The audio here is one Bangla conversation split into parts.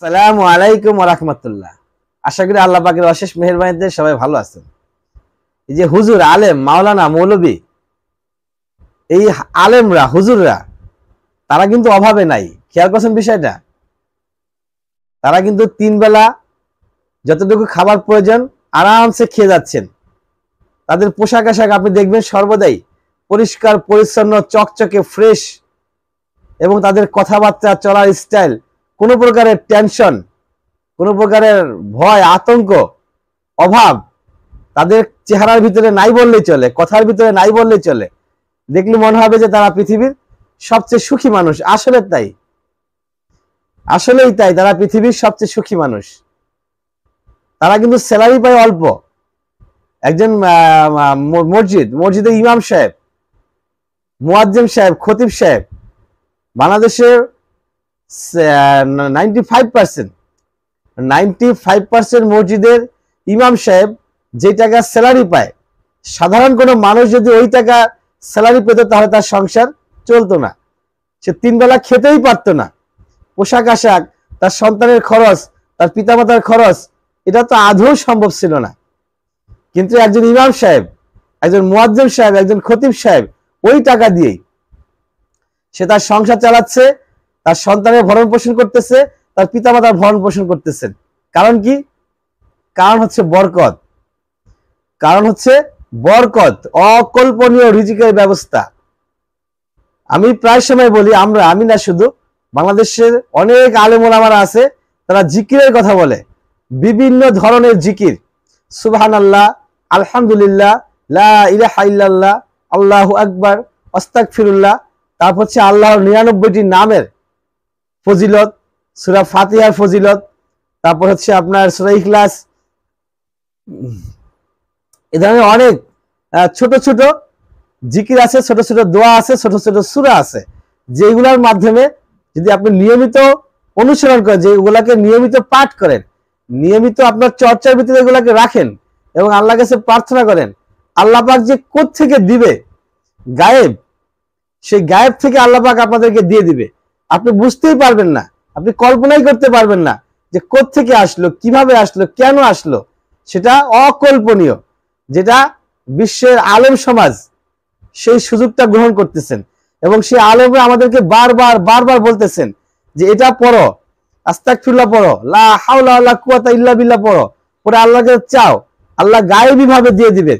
আসসালামু আলাইকুম ওয়া রাহমাতুল্লাহ। আশা করি আল্লাহ পাকের অশেষ মেহেরবানিতে সবাই ভালো আছেন। এই যে হুজুর, আলেম, মাওলানা, মৌলবী, এই আলেমরা, হুজুররা, তারা কিন্তু অভাবে নাই। খেয়াল করছেন বিষয়টা? তারা কিন্তু 3 বেলা যতটুকু খাবার প্রয়োজন আরামসে খেয়ে যাচ্ছেন। তাদের পোশাক আশাক আপনি দেখবেন সর্বদাই পরিষ্কার পরিচ্ছন্ন, চকচকে, ফ্রেশ, এবং তাদের কথাবার্তা, চলার স্টাইল, কোনো প্রকারের টেনশন, কোনো প্রকারের ভয়, আতঙ্ক, অভাব তাদের চেহারার ভিতরে নাই বললেই চলে, কথার ভিতরে নাই বললেই চলে। দেখলে মনে হবে যে তারা পৃথিবীর সবচেয়ে সুখী মানুষ। আসলে তাই, আসলেই তাই, তারা পৃথিবীর সবচেয়ে সুখী মানুষ। তারা কিন্তু স্যালারি পায় অল্প। একজন মসজিদের ইমাম সাহেব, মুয়াজ্জিন সাহেব, খতিব সাহেব, বাংলাদেশের 95% মসজিদের ইমাম সাহেব যে টাকা স্যালারি পায়, সাধারণ কোনো মানুষ যদি ওই টাকা স্যালারি পেত তাহলে তার সংসার চলতো না। সে 3 বেলা খেতেই পারতো না। পোশাক আশাক, তার সন্তানের খরচ, তার পিতামাতার খরচ, এটা তো আদৌ সম্ভব ছিল না। কিন্তু একজন ইমাম সাহেব, একজন মুয়াজ্জিন সাহেব, একজন খতিব সাহেব ওই টাকা দিয়েই সে তার সংসার চালাচ্ছে, তার সন্তানের ভরণ পোষণ করতেছে, তার পিতামাতার ভরণ পোষণ করতেছেন। কারণ কি? কারণ হচ্ছে বরকত। কারণ হচ্ছে বরকত, অকল্পনীয় রিজিকের ব্যবস্থা। আমি প্রায় সময় বলি, আমি না শুধু, বাংলাদেশের অনেক আলেম ওলামারা আছে, তারা জিকিরের কথা বলে। বিভিন্ন ধরনের জিকির, সুবহানাল্লাহ, আলহামদুলিল্লাহ, লা ইলাহা ইল্লাল্লাহ, আল্লাহু আকবার, আস্তাগফিরুল্লাহ, তারপর হচ্ছে আল্লাহর 99টি নামের ফজিলত, সূরা ফাতিহার ফজিলত, তারপর হচ্ছে আপনার সূরা ইখলাস, এ ধরনের অনেক ছোট ছোট জিকির আছে, ছোট ছোট দোয়া আছে, ছোট ছোট সূরা আছে, যেগুলোর মাধ্যমে যদি আপনি নিয়মিত অনুসরণ করেন, যেগুলাকে নিয়মিত পাঠ করেন, নিয়মিত আপনার চর্চার ভিতরে এগুলাকে রাখেন এবং আল্লাহর কাছে প্রার্থনা করেন, আল্লাহ পাক যে কোত্থেকে দিবে, গায়েব, সেই গায়েব থেকে আল্লাহ পাক আপনাদেরকে দিয়ে দিবে। আপনি বুঝতেই পারবেন না, আপনি কল্পনাই করতে পারবেন না যে কোত্থেকে আসলো, কিভাবে আসলো, কেন আসলো। সেটা অকল্পনীয়, যেটা বিশ্বের আলেম সমাজ সেই সুযোগটা গ্রহণ করতেছেন এবং সেই আলেমরা আমাদেরকে বারবার বারবার বলতেছেন যে এটা পড়ো, আস্তাগফিরুল্লাহ পড়ো, লা হাওলা ওয়ালা কুওয়াতা ইল্লা বিল্লাহ পড়ো, পরে আল্লাহকে চাও, আল্লাহ গায়েবী ভাবে দিয়ে দিবে।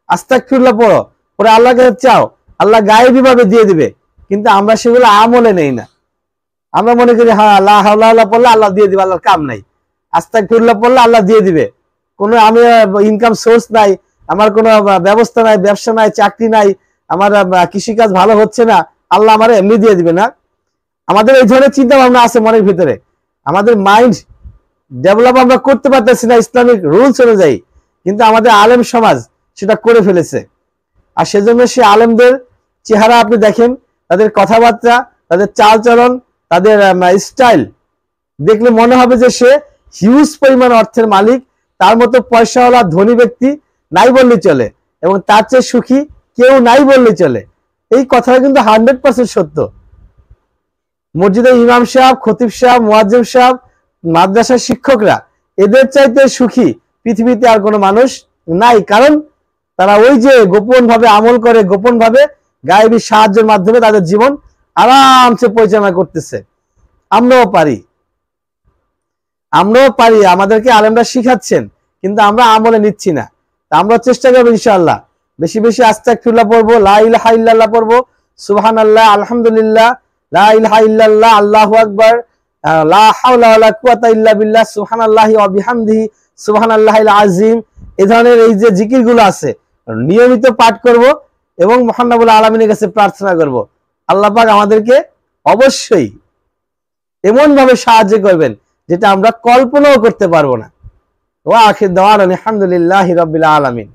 আস্তাগফিরুল্লাহ পড়ো, পরে আল্লাহকে চাও, আল্লাহ গায়েবী ভাবে দিয়ে দিবে। কিন্তু আমরা সেগুলো আমলে নেই না। আমরা মনে করি হ্যাঁ, লা হাওলা ওয়ালা পড়লে আল্লাহ দিয়ে দিবে, আল্লাহর কাম নাই। আস্তাগফিরুল্লাহ পড়লে আল্লাহ দিয়ে দিবে। কোনো আমি ইনকাম সোর্স নাই, আমার কোনো ব্যবস্থা নাই, ব্যবসা নাই, চাকরি নাই, আমার কৃষিকাজ ভালো হচ্ছে না, আল্লাহ আমার এমনি দিয়ে দিবে না। আমাদের এই ধরনের চিন্তা ভাবনা আছে মনের ভিতরে। আমাদের মাইন্ড ডেভেলপ আমরা করতে পারতেছি না ইসলামিক রুলস অনুযায়ী, কিন্তু আমাদের আলেম সমাজ সেটা করে ফেলেছে। আর সেজন্য সে আলেমদের চেহারা আপনি দেখেন, তাদের কথাবার্তা, তাদের চালচলন, তাদের স্টাইল দেখলে মনে হবে যে সে হিউজ পরিমাণ অর্থের মালিক, তার মতো পয়সাওয়ালা ধনী ব্যক্তি নাই বললেই চলে, এবং তার চেয়ে সুখী কেউ নাই বললেই চলে। এই কথাটা কিন্তু 100% সত্য। মসজিদের ইমাম সাহেব, খতিব সাহেব, মুয়াজ্জিন সাহেব, মাদ্রাসার শিক্ষকরা, এদের চাইতে সুখী পৃথিবীতে আর কোনো মানুষ নাই। কারণ তারা ওই যে গোপন ভাবে আমল করে, গোপন ভাবে গায়েবী সাহায্যের মাধ্যমে তাদের জীবন আরামসে পরিচালনা করতেছে। আমরাও পারি, আমাদেরকে আলেমরা শিখাচ্ছেন, কিন্তু আমরা আমলে নিচ্ছি না। আমরা চেষ্টা করবো ইনশাআল্লাহ বেশি বেশি আস্তাগফিরুল্লাহ পড়বো, লা ইলাহা ইল্লাল্লাহ পড়বো, সুবহানাল্লাহ, আলহামদুলিল্লাহ, লা ইলাহা ইল্লাল্লাহ, আল্লাহু আকবার, লা হাওলা ওয়ালা কুওয়াতা ইল্লা বিল্লাহ, সুবহানাল্লাহি ওয়া বিহামদিহি, সুবহানাল্লাহিল আযীম। এই ধরনের এই যে জিকিরগুলো আছে নিয়মিত পাঠ করব এবং মহান রব্বুল আলামিনের কাছে প্রার্থনা করব। আল্লাহ পাক আমাদেরকে অবশ্যই এমন ভাবে সাহায্য করবেন যেটা আমরা কল্পনাও করতে পারবো না। ওয়া আখির দাওয়ানা আলহামদুলিল্লাহি রাব্বিল আলামিন।